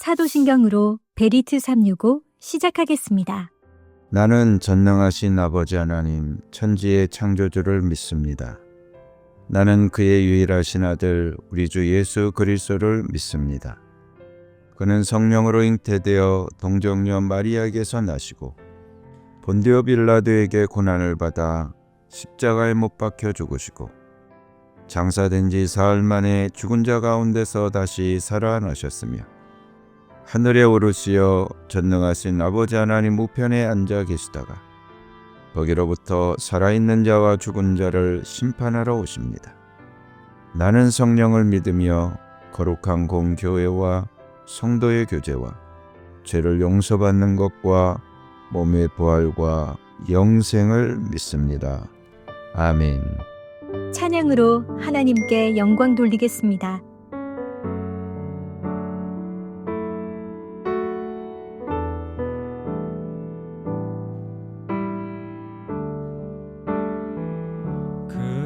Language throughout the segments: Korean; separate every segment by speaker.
Speaker 1: 사도신경으로 베리트 365 시작하겠습니다.
Speaker 2: 나는 전능하신 아버지 하나님 천지의 창조주를 믿습니다. 나는 그의 유일하신 아들 우리 주 예수 그리스도를 믿습니다. 그는 성령으로 잉태되어 동정녀 마리아에게서 나시고 본디오 빌라도에게 고난을 받아 십자가에 못 박혀 죽으시고 장사된 지 사흘 만에 죽은 자 가운데서 다시 살아나셨으며 하늘에 오르시어 전능하신 아버지 하나님 우편에 앉아 계시다가 거기로부터 살아있는 자와 죽은 자를 심판하러 오십니다. 나는 성령을 믿으며 거룩한 공교회와 성도의 교제와 죄를 용서받는 것과 몸의 부활과 영생을 믿습니다. 아멘.
Speaker 1: 찬양으로 하나님께 영광 돌리겠습니다.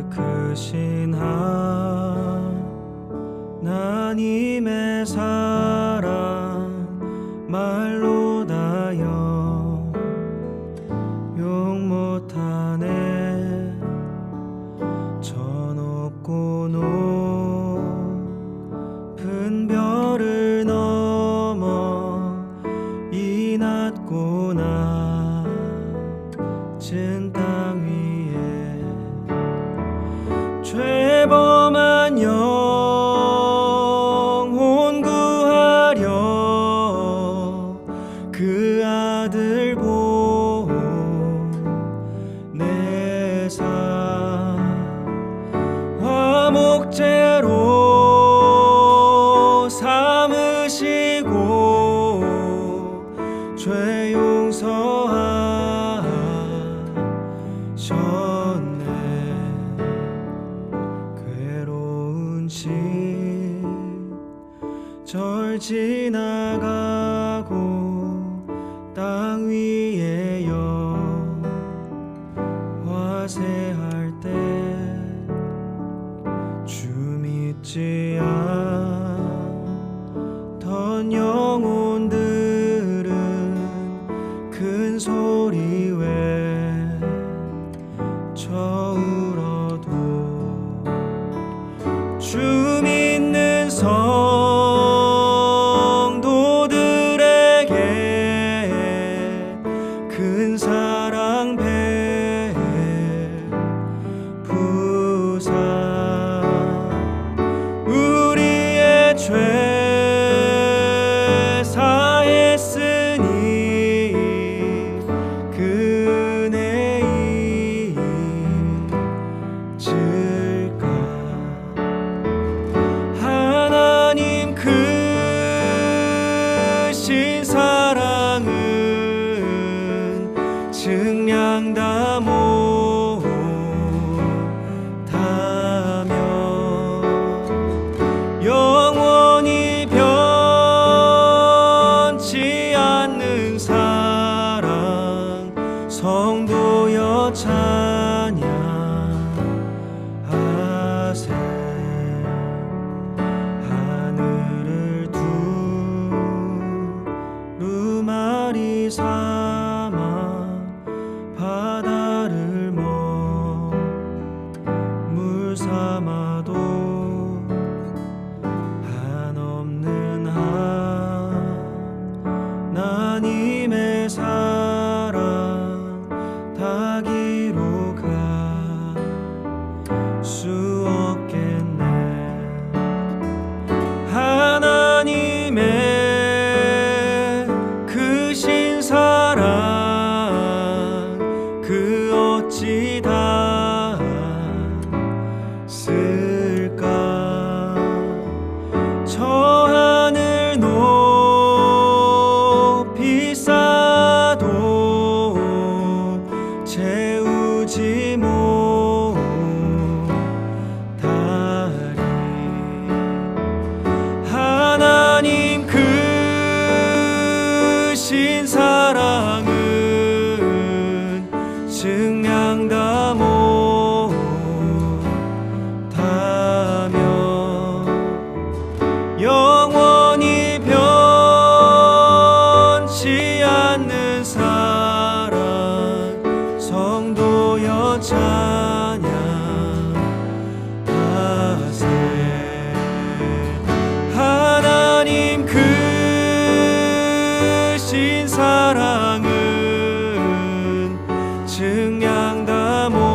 Speaker 3: 크신 하나님의 사랑 말로 다여 용 못하네. 저 높고 높은 별을 넘어 이 낮고 낮은 땅 위에 죄범한 영혼 구하려 그 아들 보내사 화목제로 삼으시고 죄 용서하셨네. 괴로운 시절 지나가고 땅 위에 여화세할 때 주 믿지 않던 영혼들은 큰 소리 외쳐 울어도 주 믿는 성도들에게 큰 사랑 베푸사 우리의 죄 사했으니 그 은혜 잊을까. 하나님 크신 사랑은 증량다 못하며 영원히 변치 않는 사랑 성도여 찬양하세. 하늘을 두루마리 삼아 바다를 물 삼아도 한없는 하나님의 사랑 다 기록할 수 없겠네. 하나님의 크신 사랑 그 어찌 다 쓸까. 저 하늘 높이 쌓아도 채우지 못하리. 하나님 크신 사랑은 증량다 찬양하세. 하나님 크신 사랑은 증량다 못하며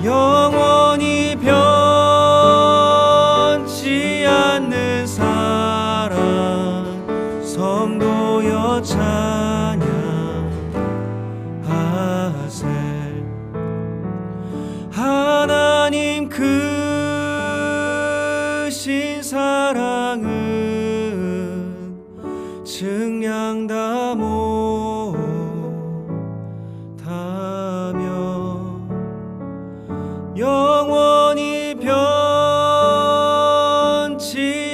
Speaker 3: 영원히 변치 않는 사랑 성도여 찬양하세. 하나님 크신 사랑은 증량다 못하며 영원히 변치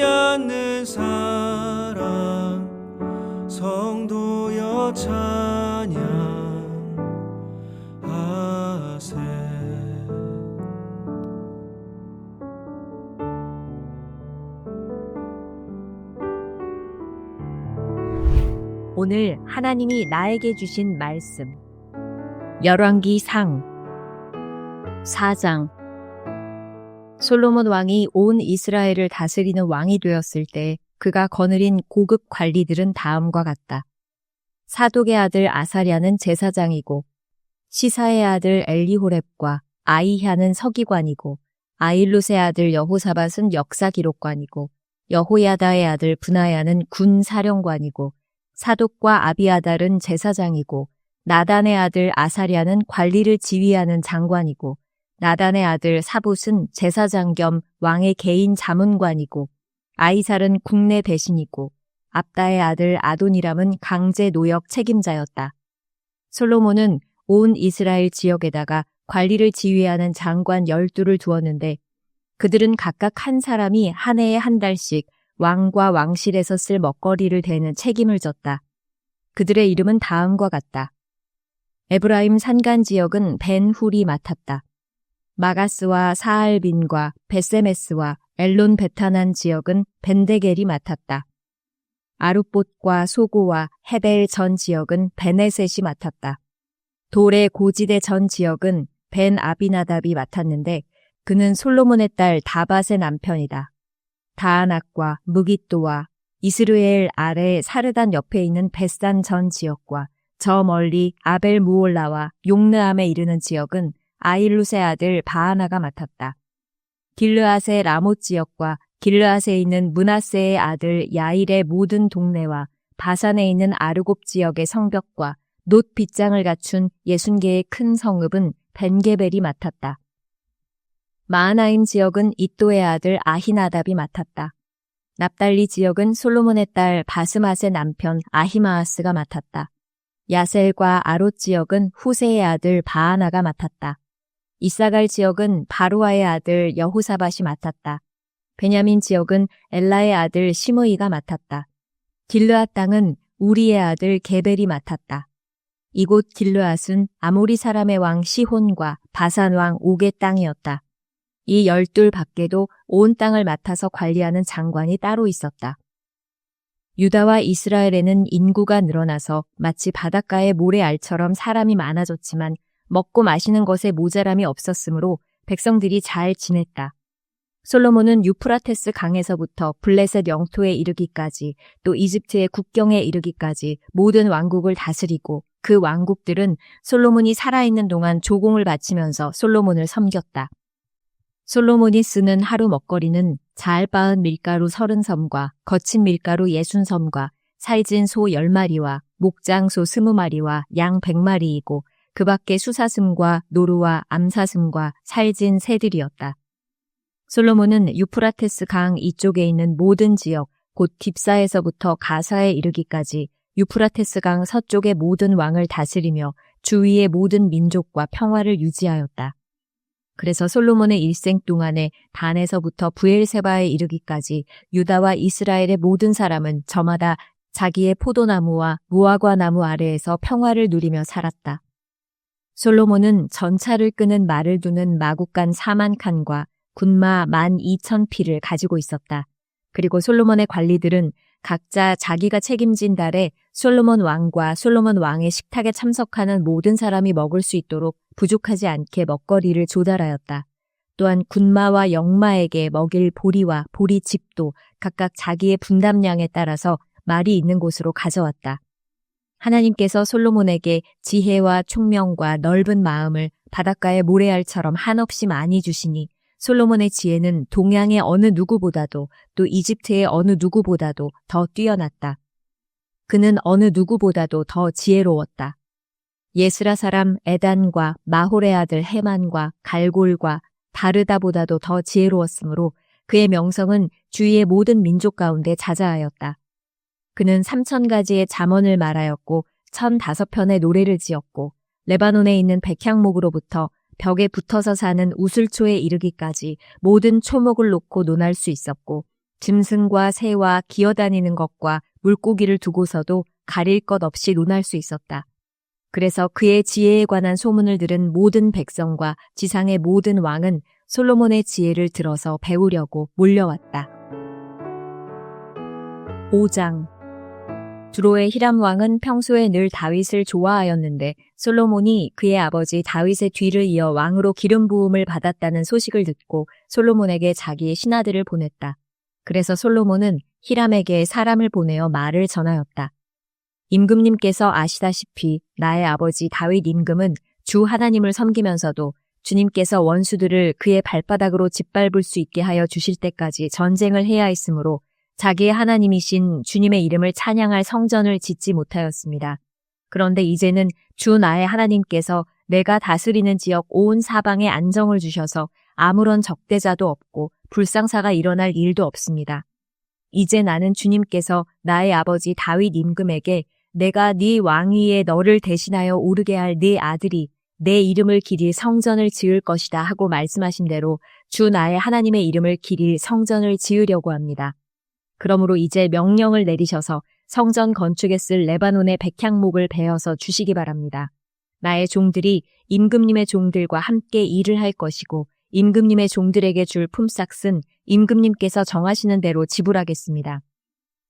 Speaker 3: 않는 사랑 성도여 찬양하세.
Speaker 4: 오늘 하나님이 나에게 주신 말씀. 열왕기상 4장. 솔로몬 왕이 온 이스라엘을 다스리는 왕이 되었을 때 그가 거느린 고급 관리들은 다음과 같다. 사독의 아들 아사랴는 제사장이고 시사의 아들 엘리호렙과 아이야는 서기관이고 아일룻의 아들 여호사밧은 역사기록관이고 여호야다의 아들 브나야는 군사령관이고 사독과 아비아달은 제사장이고 나단의 아들 아사랴는 관리를 지휘하는 장관이고 나단의 아들 사붓은 제사장 겸 왕의 개인 자문관이고 아이살은 국내 대신이고 압다의 아들 아도니람은 강제 노역 책임자였다. 솔로몬은 온 이스라엘 지역에다가 관리를 지휘하는 장관 12를 두었는데 그들은 각각 한 사람이 한 해에 한 달씩 왕과 왕실에서 쓸 먹거리를 대는 책임을 졌다. 그들의 이름은 다음과 같다. 에브라임 산간 지역은 벤훌이 맡았다. 마가스와 사알빈과 베세메스와 엘론 베타난 지역은 벤데겔이 맡았다. 아룻봇과 소고와 헤벨 전 지역은 베네셋이 맡았다. 돌의 고지대 전 지역은 벤 아비나답이 맡았는데 그는 솔로몬의 딸 다밧의 남편이다. 다아낙과 무깃도와 이스르엘 아래 사르단 옆에 있는 벳산 전 지역과 저 멀리 아벨 무올라와 용르암에 이르는 지역은 아일룻의 아들 바하나가 맡았다. 길르앗의 라못 지역과 길르앗에 있는 므낫세의 아들 야일의 모든 동네와 바산에 있는 아르곱 지역의 성벽과 놋 빗장을 갖춘 60개의 큰 성읍은 벤게벨이 맡았다. 마하나임 지역은 이또의 아들 아히나답이 맡았다. 납달리 지역은 솔로몬의 딸 바스맛의 남편 아히마아스가 맡았다. 야셀과 아롯 지역은 후세의 아들 바하나가 맡았다. 이사갈 지역은 바루아의 아들 여호사밧이 맡았다. 베냐민 지역은 엘라의 아들 시므이가 맡았다. 길르앗 땅은 우리의 아들 게벨이 맡았다. 이곳 길르앗은 아모리 사람의 왕 시혼과 바산 왕 옥의 땅이었다. 이 12 밖에도 온 땅을 맡아서 관리하는 장관이 따로 있었다. 유다와 이스라엘에는 인구가 늘어나서 마치 바닷가의 모래알처럼 사람이 많아졌지만 먹고 마시는 것에 모자람이 없었으므로 백성들이 잘 지냈다. 솔로몬은 유프라테스 강에서부터 블레셋 영토에 이르기까지 또 이집트의 국경에 이르기까지 모든 왕국을 다스리고 그 왕국들은 솔로몬이 살아있는 동안 조공을 바치면서 솔로몬을 섬겼다. 솔로몬이 쓰는 하루 먹거리는 잘 빻은 밀가루 30섬과 거친 밀가루 60섬과 살진 소 10마리와 목장 소 20마리와 양 100마리이고 그 밖에 수사슴과 노루와 암사슴과 살진 새들이었다. 솔로몬은 유프라테스 강 이쪽에 있는 모든 지역, 곧 딥사에서부터 가사에 이르기까지 유프라테스 강 서쪽의 모든 왕을 다스리며 주위의 모든 민족과 평화를 유지하였다. 그래서 솔로몬의 일생 동안에 단에서부터 브엘세바에 이르기까지 유다와 이스라엘의 모든 사람은 저마다 자기의 포도나무와 무화과 나무 아래에서 평화를 누리며 살았다. 솔로몬은 전차를 끄는 말을 두는 마국간 4만 칸과 군마 12,000피를 가지고 있었다. 그리고 솔로몬의 관리들은 각자 자기가 책임진 달에 솔로몬 왕과 솔로몬 왕의 식탁에 참석하는 모든 사람이 먹을 수 있도록 부족하지 않게 먹거리를 조달하였다. 또한 군마와 영마에게 먹일 보리와 보리집도 각각 자기의 분담량에 따라서 말이 있는 곳으로 가져왔다. 하나님께서 솔로몬에게 지혜와 총명과 넓은 마음을 바닷가의 모래알처럼 한없이 많이 주시니 솔로몬의 지혜는 동양의 어느 누구보다도 또 이집트의 어느 누구보다도 더 뛰어났다. 그는 어느 누구보다도 더 지혜로웠다. 예스라 사람 에단과 마홀의 아들 헤만과 갈골과 다르다보다도 더 지혜로웠으므로 그의 명성은 주위의 모든 민족 가운데 자자하였다. 그는 3,000가지의 잠언을 말하였고 1,005편의 노래를 지었고 레바논에 있는 백향목으로부터 벽에 붙어서 사는 우슬초에 이르기까지 모든 초목을 놓고 논할 수 있었고 짐승과 새와 기어다니는 것과 물고기를 두고서도 가릴 것 없이 논할 수 있었다. 그래서 그의 지혜에 관한 소문을 들은 모든 백성과 지상의 모든 왕은 솔로몬의 지혜를 들어서 배우려고 몰려왔다. 5장 두로의 히람 왕은 평소에 늘 다윗을 좋아하였는데 솔로몬이 그의 아버지 다윗의 뒤를 이어 왕으로 기름 부음을 받았다는 소식을 듣고 솔로몬에게 자기의 신하들을 보냈다. 그래서 솔로몬은 히람에게 사람을 보내어 말을 전하였다. 임금님께서 아시다시피 나의 아버지 다윗 임금은 주 하나님을 섬기면서도 주님께서 원수들을 그의 발바닥으로 짓밟을 수 있게 하여 주실 때까지 전쟁을 해야 했으므로 자기의 하나님이신 주님의 이름을 찬양할 성전을 짓지 못하였습니다. 그런데 이제는 주 나의 하나님께서 내가 다스리는 지역 온 사방에 안정을 주셔서 아무런 적대자도 없고 불상사가 일어날 일도 없습니다. 이제 나는 주님께서 나의 아버지 다윗 임금에게 내가 네 왕위에 너를 대신하여 오르게 할 네 아들이 내 이름을 기릴 성전을 지을 것이다 하고 말씀하신 대로 주 나의 하나님의 이름을 기릴 성전을 지으려고 합니다. 그러므로 이제 명령을 내리셔서 성전 건축에 쓸 레바논의 백향목을 베어서 주시기 바랍니다. 나의 종들이 임금님의 종들과 함께 일을 할 것이고 임금님의 종들에게 줄 품삯은 임금님께서 정하시는 대로 지불하겠습니다.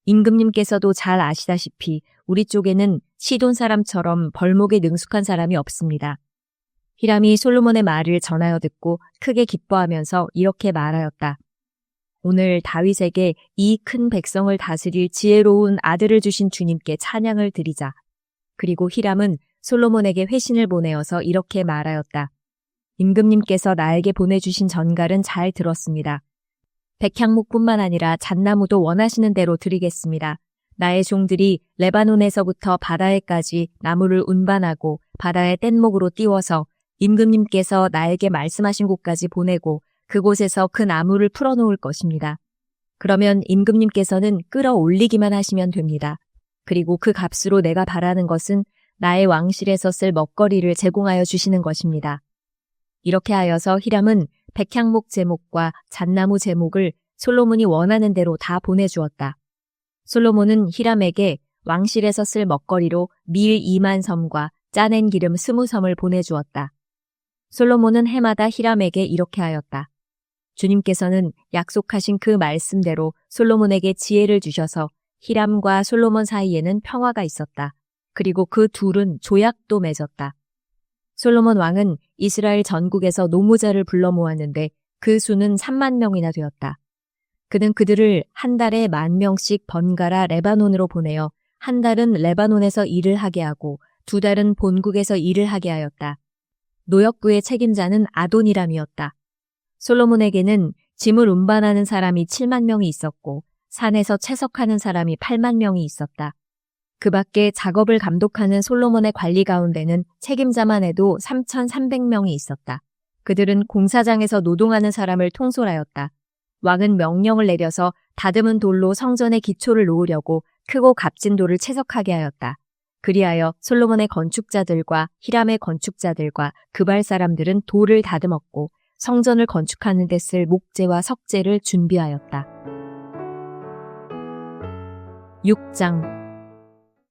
Speaker 4: 임금님께서도 잘 아시다시피 우리 쪽에는 시돈 사람처럼 벌목에 능숙한 사람이 없습니다. 히람이 솔로몬의 말을 전하여 듣고 크게 기뻐하면서 이렇게 말하였다. 오늘 다윗에게 이 큰 백성을 다스릴 지혜로운 아들을 주신 주님께 찬양을 드리자. 그리고 히람은 솔로몬에게 회신을 보내어서 이렇게 말하였다. 임금님께서 나에게 보내주신 전갈은 잘 들었습니다. 백향목뿐만 아니라 잣나무도 원하시는 대로 드리겠습니다. 나의 종들이 레바논에서부터 바다에까지 나무를 운반하고 바다의 뗏목으로 띄워서 임금님께서 나에게 말씀하신 곳까지 보내고 그곳에서 그 나무를 풀어놓을 것입니다. 그러면 임금님께서는 끌어올리기만 하시면 됩니다. 그리고 그 값으로 내가 바라는 것은 나의 왕실에서 쓸 먹거리를 제공하여 주시는 것입니다. 이렇게 하여서 히람은 백향목 제목과 잣나무 제목을 솔로몬이 원하는 대로 다 보내주었다. 솔로몬은 히람에게 왕실에서 쓸 먹거리로 밀 2만 섬과 짜낸 기름 20섬을 보내주었다. 솔로몬은 해마다 히람에게 이렇게 하였다. 주님께서는 약속하신 그 말씀대로 솔로몬에게 지혜를 주셔서 히람과 솔로몬 사이에는 평화가 있었다. 그리고 그 둘은 조약도 맺었다. 솔로몬 왕은 이스라엘 전국에서 노무자를 불러 모았는데 그 수는 3만 명이나 되었다. 그는 그들을 한 달에 10,000명씩 번갈아 레바논으로 보내어 한 달은 레바논에서 일을 하게 하고 2달은 본국에서 일을 하게 하였다. 노역부의 책임자는 아도니람이었다. 솔로몬에게는 짐을 운반하는 사람이 7만 명이 있었고 산에서 채석하는 사람이 8만 명이 있었다. 그 밖에 작업을 감독하는 솔로몬의 관리 가운데는 책임자만 해도 3,300명이 있었다. 그들은 공사장에서 노동하는 사람을 통솔하였다. 왕은 명령을 내려서 다듬은 돌로 성전의 기초를 놓으려고 크고 값진 돌을 채석하게 하였다. 그리하여 솔로몬의 건축자들과 히람의 건축자들과 그발 사람들은 돌을 다듬었고 성전을 건축하는 데 쓸 목재와 석재를 준비하였다. 6장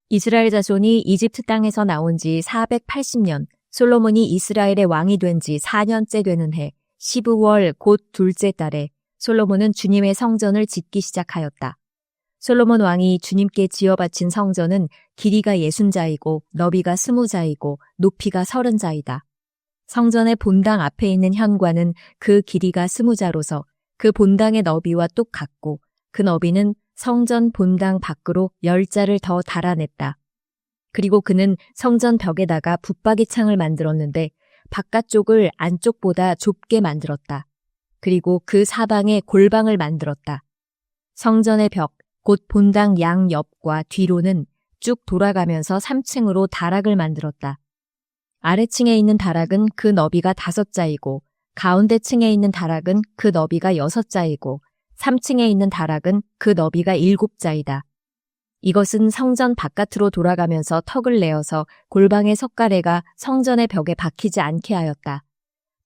Speaker 4: 이스라엘 자손이 이집트 땅에서 나온 지 480년, 솔로몬이 이스라엘의 왕이 된 지 4년째 되는 해, 12월 곧 둘째 달에 솔로몬은 주님의 성전을 짓기 시작하였다. 솔로몬 왕이 주님께 지어 바친 성전은 길이가 60자이고 너비가 20자이고 높이가 30자이다. 성전의 본당 앞에 있는 현관은 그 길이가 20자로서 그 본당의 너비와 똑같고 그 너비는 성전 본당 밖으로 10자를 더 달아냈다. 그리고 그는 성전 벽에다가 붙박이 창을 만들었는데 바깥쪽을 안쪽보다 좁게 만들었다. 그리고 그 사방에 골방을 만들었다. 성전의 벽, 곧 본당 양옆과 뒤로는 쭉 돌아가면서 3층으로 다락을 만들었다. 아래층에 있는 다락은 그 너비가 5자이고 가운데 층에 있는 다락은 그 너비가 6자이고 3층에 있는 다락은 그 너비가 7자이다. 이것은 성전 바깥으로 돌아가면서 턱을 내어서 골방의 석가래가 성전의 벽에 박히지 않게 하였다.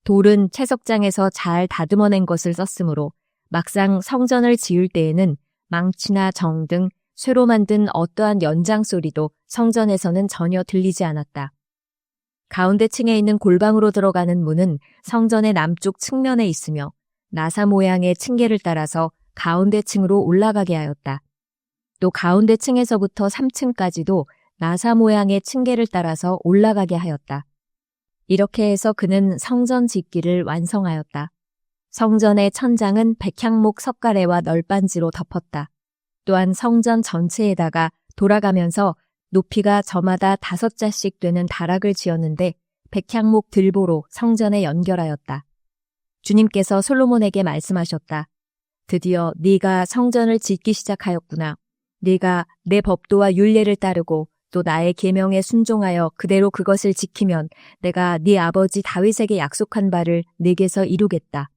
Speaker 4: 돌은 채석장에서 잘 다듬어낸 것을 썼으므로 막상 성전을 지을 때에는 망치나 정 등 쇠로 만든 어떠한 연장 소리도 성전에서는 전혀 들리지 않았다. 가운데 층에 있는 골방으로 들어가는 문은 성전의 남쪽 측면에 있으며 나사 모양의 층계를 따라서 가운데 층으로 올라가게 하였다. 또 가운데 층에서부터 3층까지도 나사 모양의 층계를 따라서 올라가게 하였다. 이렇게 해서 그는 성전 짓기를 완성하였다. 성전의 천장은 백향목 석가래와 널빤지로 덮었다. 또한 성전 전체에다가 돌아가면서 높이가 저마다 5자씩 되는 다락을 지었는데 백향목 들보로 성전에 연결하였다. 주님께서 솔로몬에게 말씀하셨다. 드디어 네가 성전을 짓기 시작하였구나. 네가 내 법도와 율례를 따르고 또 나의 계명에 순종하여 그대로 그것을 지키면 내가 네 아버지 다윗에게 약속한 바를 네게서 이루겠다.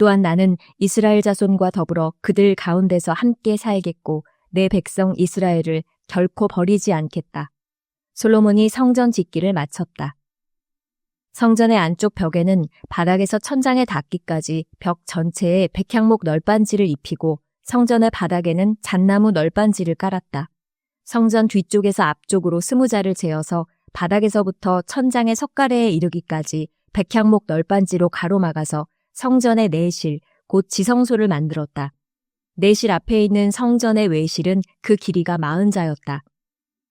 Speaker 4: 또한 나는 이스라엘 자손과 더불어 그들 가운데서 함께 살겠고 내 백성 이스라엘을 결코 버리지 않겠다. 솔로몬이 성전 짓기를 마쳤다. 성전의 안쪽 벽에는 바닥에서 천장에 닿기까지 벽 전체에 백향목 널빤지를 입히고 성전의 바닥에는 잣나무 널빤지를 깔았다. 성전 뒤쪽에서 앞쪽으로 20자를 재어서 바닥에서부터 천장의 석가래에 이르기까지 백향목 널빤지로 가로막아서 성전의 내실, 곧 지성소를 만들었다. 내실 앞에 있는 성전의 외실은 그 길이가 40자였다.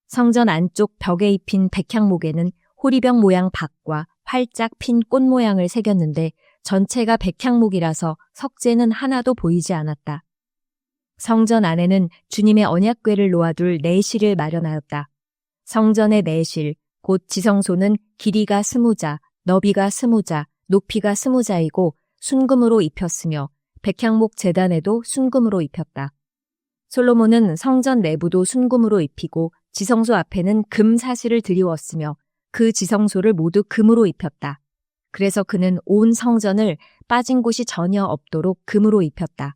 Speaker 4: 성전 안쪽 벽에 입힌 백향목에는 호리병 모양 박과 활짝 핀 꽃 모양을 새겼는데 전체가 백향목이라서 석재는 하나도 보이지 않았다. 성전 안에는 주님의 언약궤를 놓아둘 내실을 마련하였다. 성전의 내실, 곧 지성소는 길이가 20자, 너비가 20자, 높이가 20자이고 순금으로 입혔으며 백향목 제단에도 순금으로 입혔다. 솔로몬은 성전 내부도 순금으로 입히고 지성소 앞에는 금 사슬을 들이웠으며 그 지성소를 모두 금으로 입혔다. 그래서 그는 온 성전을 빠진 곳이 전혀 없도록 금으로 입혔다.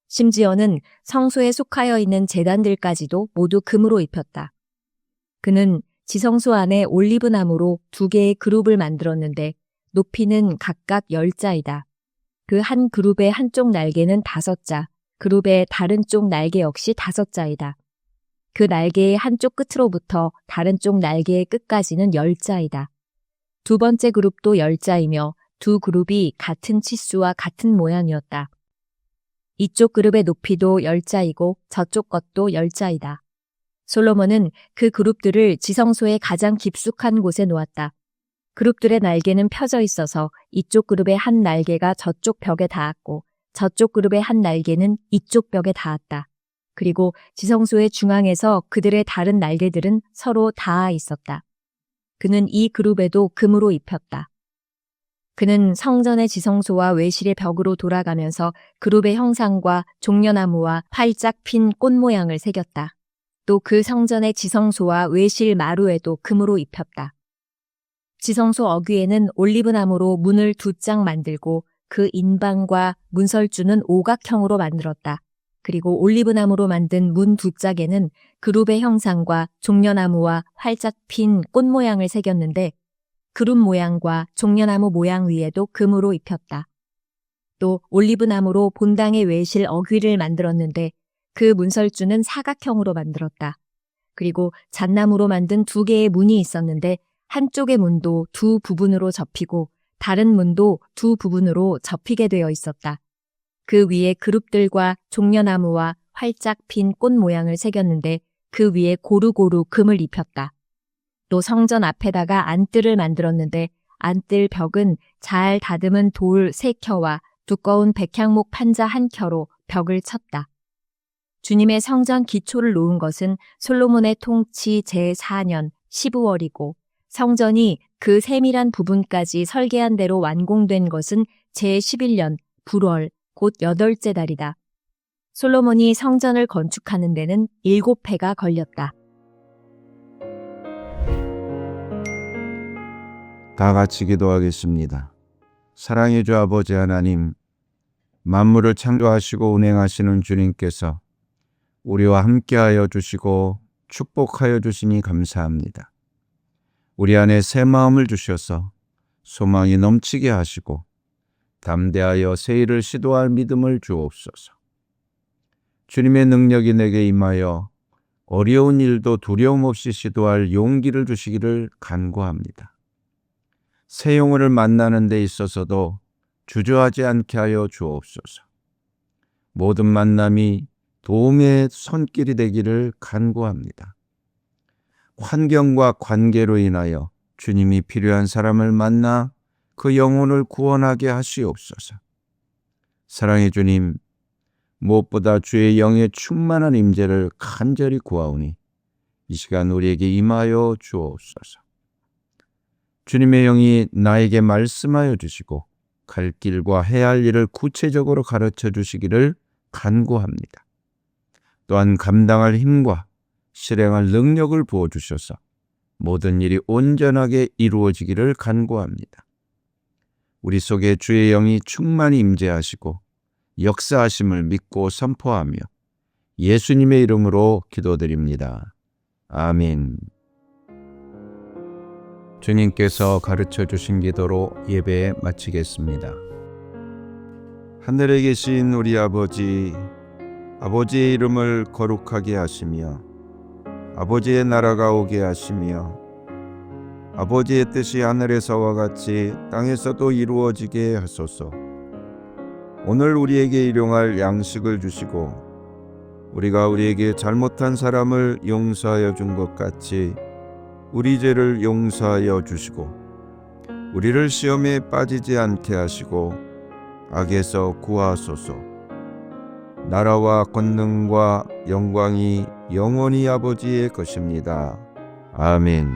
Speaker 4: 심지어는 성소에 속하여 있는 제단들까지도 모두 금으로 입혔다. 그는 지성소 안에 올리브나무로 2개의 그룹을 만들었는데 높이는 각각 10자이다. 그 한 그룹의 한쪽 날개는 5자, 그룹의 다른 쪽 날개 역시 5자이다. 그 날개의 한쪽 끝으로부터 다른 쪽 날개의 끝까지는 10자이다. 두 번째 그룹도 10자이며 두 그룹이 같은 치수와 같은 모양이었다. 이쪽 그룹의 높이도 10자이고 저쪽 것도 10자이다. 솔로몬은 그 그룹들을 지성소의 가장 깊숙한 곳에 놓았다. 그룹들의 날개는 펴져 있어서 이쪽 그룹의 한 날개가 저쪽 벽에 닿았고 저쪽 그룹의 한 날개는 이쪽 벽에 닿았다. 그리고 지성소의 중앙에서 그들의 다른 날개들은 서로 닿아 있었다. 그는 이 그룹에도 금으로 입혔다. 그는 성전의 지성소와 외실의 벽으로 돌아가면서 그룹의 형상과 종려나무와 활짝 핀 꽃 모양을 새겼다. 또 그 성전의 지성소와 외실 마루에도 금으로 입혔다. 지성소 어귀에는 올리브나무로 문을 2장 만들고 그 인방과 문설주는 오각형으로 만들었다. 그리고 올리브나무로 만든 문 2짝에는 그룹의 형상과 종려나무와 활짝 핀 꽃 모양을 새겼는데 그룹 모양과 종려나무 모양 위에도 금으로 입혔다. 또 올리브나무로 본당의 외실 어귀를 만들었는데 그 문설주는 사각형으로 만들었다. 그리고 잣나무로 만든 2개의 문이 있었는데 한쪽의 문도 2 부분으로 접히고 다른 문도 2 부분으로 접히게 되어 있었다. 그 위에 그룹들과 종려나무와 활짝 핀 꽃 모양을 새겼는데 그 위에 고루고루 금을 입혔다. 또 성전 앞에다가 안뜰을 만들었는데 안뜰 벽은 잘 다듬은 돌 3켜와 두꺼운 백향목 판자 1켜로 벽을 쳤다. 주님의 성전 기초를 놓은 것은 솔로몬의 통치 제4년 15월이고 성전이 그 세밀한 부분까지 설계한 대로 완공된 것은 제11년 불월 곧 8째 달이다. 솔로몬이 성전을 건축하는 데는 7해가 걸렸다.
Speaker 2: 다 같이 기도하겠습니다. 사랑의 주 아버지 하나님, 만물을 창조하시고 운행하시는 주님께서 우리와 함께하여 주시고 축복하여 주시니 감사합니다. 우리 안에 새 마음을 주셔서 소망이 넘치게 하시고 담대하여 새 일을 시도할 믿음을 주옵소서. 주님의 능력이 내게 임하여 어려운 일도 두려움 없이 시도할 용기를 주시기를 간구합니다. 새 영혼을 만나는 데 있어서도 주저하지 않게 하여 주옵소서. 모든 만남이 도움의 손길이 되기를 간구합니다. 환경과 관계로 인하여 주님이 필요한 사람을 만나 그 영혼을 구원하게 하시옵소서. 사랑의 주님, 무엇보다 주의 영의 충만한 임재를 간절히 구하오니 이 시간 우리에게 임하여 주옵소서. 주님의 영이 나에게 말씀하여 주시고 갈 길과 해야 할 일을 구체적으로 가르쳐 주시기를 간구합니다. 또한 감당할 힘과 실행할 능력을 부어주셔서 모든 일이 온전하게 이루어지기를 간구합니다. 우리 속에 주의 영이 충만히 임재하시고 역사하심을 믿고 선포하며 예수님의 이름으로 기도드립니다. 아멘. 주님께서 가르쳐 주신 기도로 예배 마치겠습니다. 하늘에 계신 우리 아버지, 아버지의 이름을 거룩하게 하시며 아버지의 나라가 오게 하시며 아버지의 뜻이 하늘에서와 같이 땅에서도 이루어지게 하소서. 오늘 우리에게 일용할 양식을 주시고 우리가 우리에게 잘못한 사람을 용서하여 준 것 같이 우리 죄를 용서하여 주시고 우리를 시험에 빠지지 않게 하시고 악에서 구하소서. 나라와 권능과 영광이 영원히 아버지의 것입니다. 아멘.